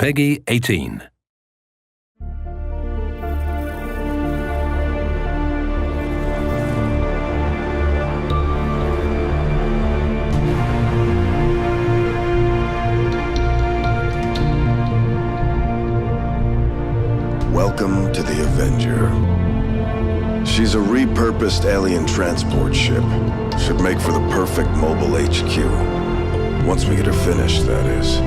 Peggy 18. Welcome to the Avenger. She's a repurposed alien transport ship. Should make for the perfect mobile HQ. Once we get her finished, that is.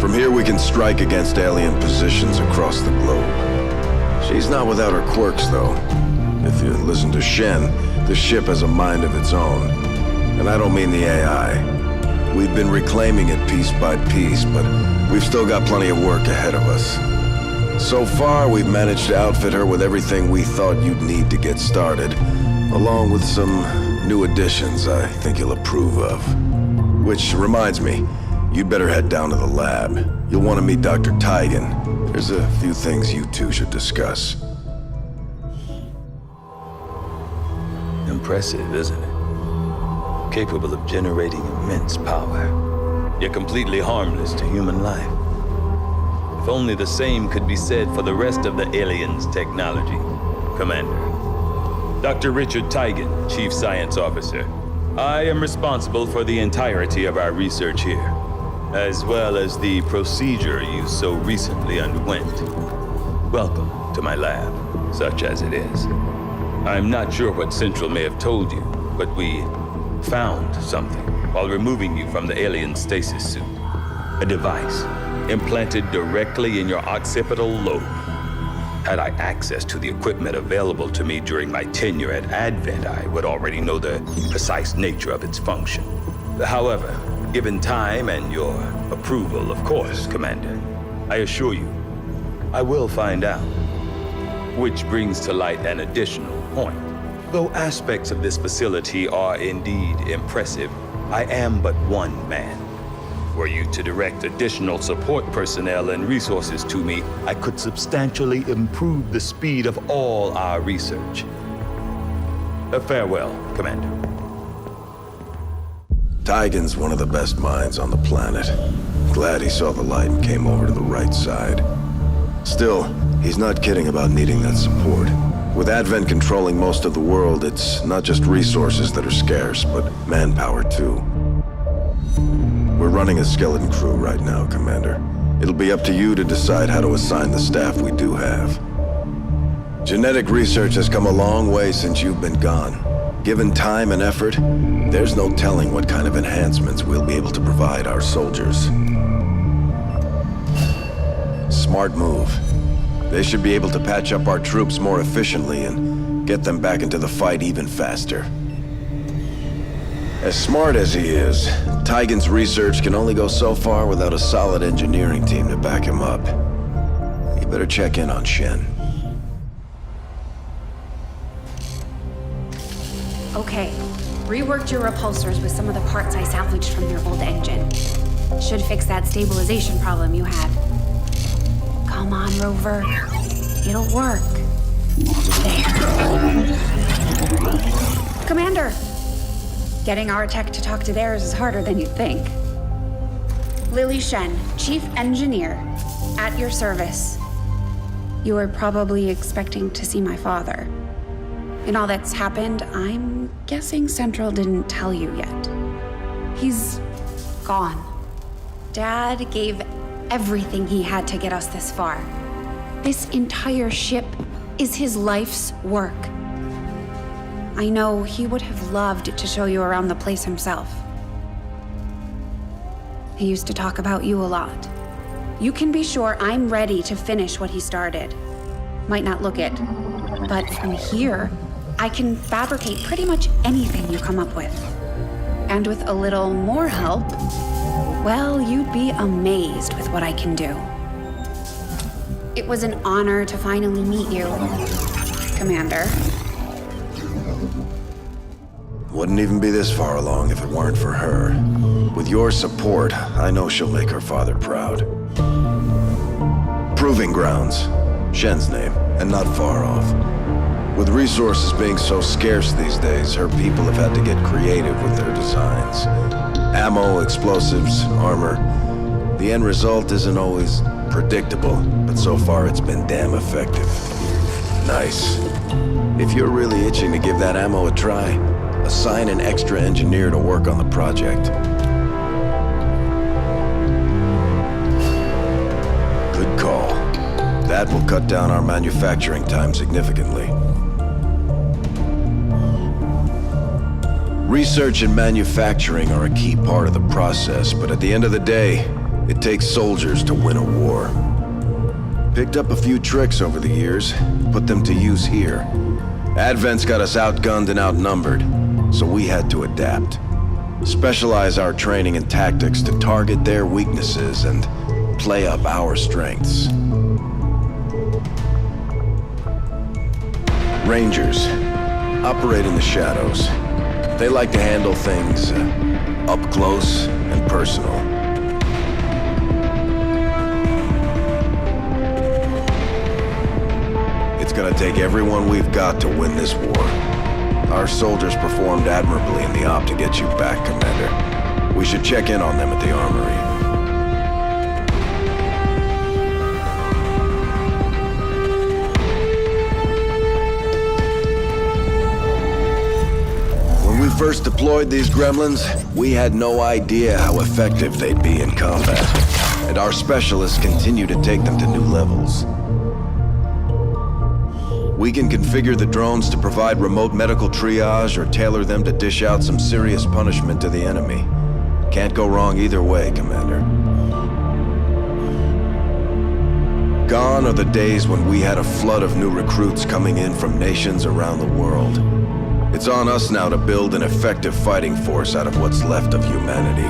From here we can strike against alien positions across the globe. She's not without her quirks, though. If you listen to Shen, the ship has a mind of its own. And I don't mean the AI. We've been reclaiming it piece by piece, but we've still got plenty of work ahead of us. So far, we've managed to outfit her with everything we thought you'd need to get started, along with some new additions I think you'll approve of. Which reminds me, you'd better head down to the lab. You'll want to meet Dr. Tigan. There's a few things you two should discuss. Impressive, isn't it? Capable of generating immense power, yet completely harmless to human life. If only the same could be said for the rest of the aliens' technology, Commander. Dr. Richard Tigan, Chief Science Officer. I am responsible for the entirety of our research here, as well as the procedure you so recently underwent. Welcome to my lab, such as it is. I'm not sure what Central may have told you, but we found something while removing you from the alien stasis suit. A device implanted directly in your occipital lobe. Had I access to the equipment available to me during my tenure at Advent, I would already know the precise nature of its function. However, given time and your approval, of course, Commander, I assure you, I will find out. Which brings to light an additional point. Though aspects of this facility are indeed impressive, I am but one man. Were you to direct additional support personnel and resources to me, I could substantially improve the speed of all our research. Farewell, Commander. Tigan's one of the best minds on the planet. Glad he saw the light and came over to the right side. Still, he's not kidding about needing that support. With Advent controlling most of the world, it's not just resources that are scarce, but manpower too. We're running a skeleton crew right now, Commander. It'll be up to you to decide how to assign the staff we do have. Genetic research has come a long way since you've been gone. Given time and effort, there's no telling what kind of enhancements we'll be able to provide our soldiers. Smart move. They should be able to patch up our troops more efficiently and get them back into the fight even faster. As smart as he is, Tigan's research can only go so far without a solid engineering team to back him up. You better check in on Shen. Okay, reworked your repulsors with some of the parts I salvaged from your old engine. Should fix that stabilization problem you had. Come on, Rover. It'll work. There. Commander! Getting our tech to talk to theirs is harder than you'd think. Lily Shen, Chief Engineer, at your service. You are probably expecting to see my father. In all that's happened, I'm guessing Central didn't tell you yet. He's gone. Dad gave everything he had to get us this far. This entire ship is his life's work. I know he would have loved to show you around the place himself. He used to talk about you a lot. You can be sure I'm ready to finish what he started. Might not look it, but from here, I can fabricate pretty much anything you come up with. And with a little more help, well, you'd be amazed with what I can do. It was an honor to finally meet you, Commander. Wouldn't even be this far along if it weren't for her. With your support, I know she'll make her father proud. Proving Grounds, Shen's name, and not far off. With resources being so scarce these days, her people have had to get creative with their designs. Ammo, explosives, armor. The end result isn't always predictable, but so far it's been damn effective. Nice. If you're really itching to give that ammo a try, assign an extra engineer to work on the project. Good call. That will cut down our manufacturing time significantly. Research and manufacturing are a key part of the process, but at the end of the day, it takes soldiers to win a war. Picked up a few tricks over the years, put them to use here. Advent's got us outgunned and outnumbered, so we had to adapt. Specialize our training and tactics to target their weaknesses and play up our strengths. Rangers operate in the shadows. They like to handle things up close and personal. It's gonna take everyone we've got to win this war. Our soldiers performed admirably in the op to get you back, Commander. We should check in on them at the armory. When we first deployed these gremlins, we had no idea how effective they'd be in combat, and our specialists continue to take them to new levels. We can configure the drones to provide remote medical triage or tailor them to dish out some serious punishment to the enemy. Can't go wrong either way, Commander. Gone are the days when we had a flood of new recruits coming in from nations around the world. It's on us now to build an effective fighting force out of what's left of humanity.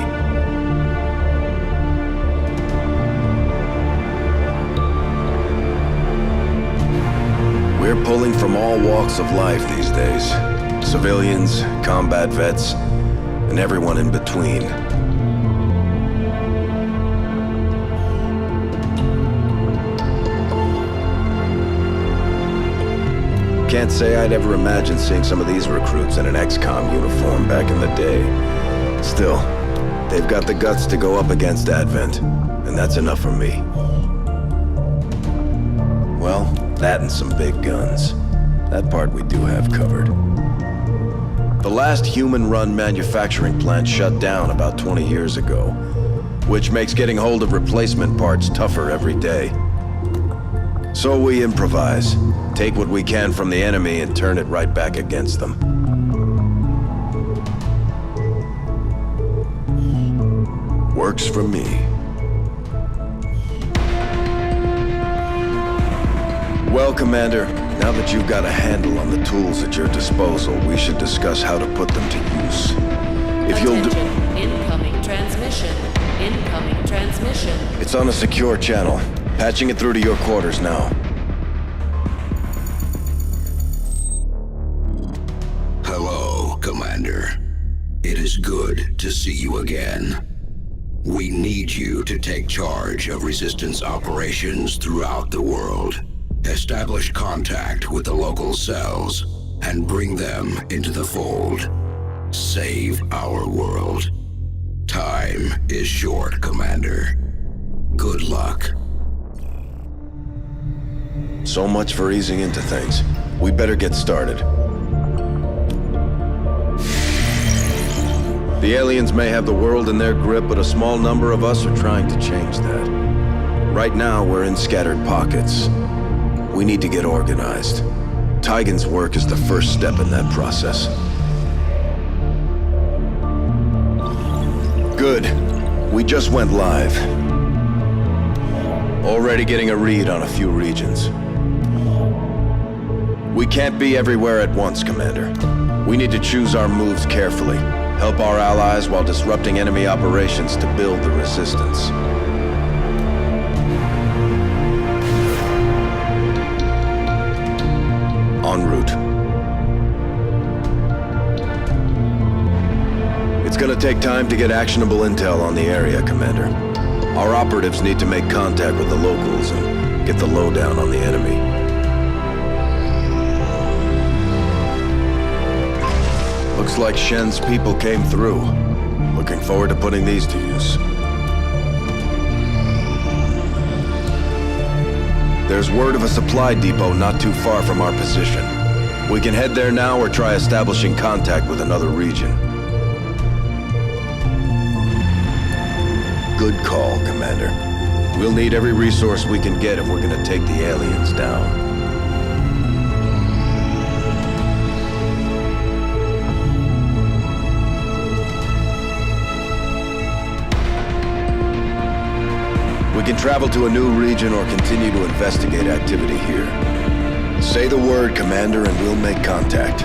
We're pulling from all walks of life these days. Civilians, combat vets, and everyone in between. Can't say I'd ever imagined seeing some of these recruits in an XCOM uniform back in the day. Still, they've got the guts to go up against Advent, and that's enough for me. Well, that and some big guns. That part we do have covered. The last human-run manufacturing plant shut down about 20 years ago, which makes getting hold of replacement parts tougher every day. So we improvise, take what we can from the enemy and turn it right back against them. Works for me. Well, Commander, now that you've got a handle on the tools at your disposal, we should discuss how to put them to use. If you'll do... Incoming transmission. Incoming transmission. It's on a secure channel. Patching it through to your quarters now. Hello, Commander. It is good to see you again. We need you to take charge of Resistance operations throughout the world. Establish contact with the local cells and bring them into the fold. Save our world. Time is short, Commander. Good luck. So much for easing into things. We better get started. The aliens may have the world in their grip, but a small number of us are trying to change that. Right now, we're in scattered pockets. We need to get organized. Tigan's work is the first step in that process. Good. We just went live. Already getting a read on a few regions. We can't be everywhere at once, Commander. We need to choose our moves carefully. Help our allies while disrupting enemy operations to build the resistance. En route. It's gonna take time to get actionable intel on the area, Commander. Our operatives need to make contact with the locals and get the lowdown on the enemy. Looks like Shen's people came through. Looking forward to putting these to use. There's word of a supply depot not too far from our position. We can head there now or try establishing contact with another region. Good call, Commander. We'll need every resource we can get if we're gonna take the aliens down. We can travel to a new region or continue to investigate activity here. Say the word, Commander, and we'll make contact.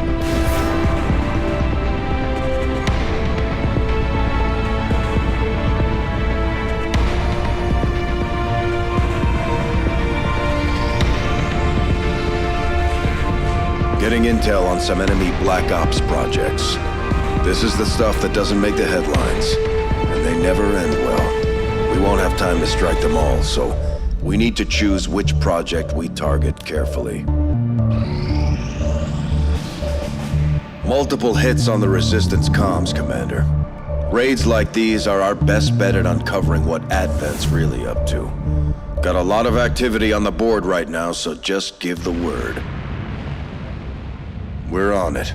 Getting intel on some enemy Black Ops projects. This is the stuff that doesn't make the headlines, and they never end well. We won't have time to strike them all, so we need to choose which project we target carefully. Multiple hits on the Resistance comms, Commander. Raids like these are our best bet at uncovering what Advent's really up to. Got a lot of activity on the board right now, so just give the word. We're on it.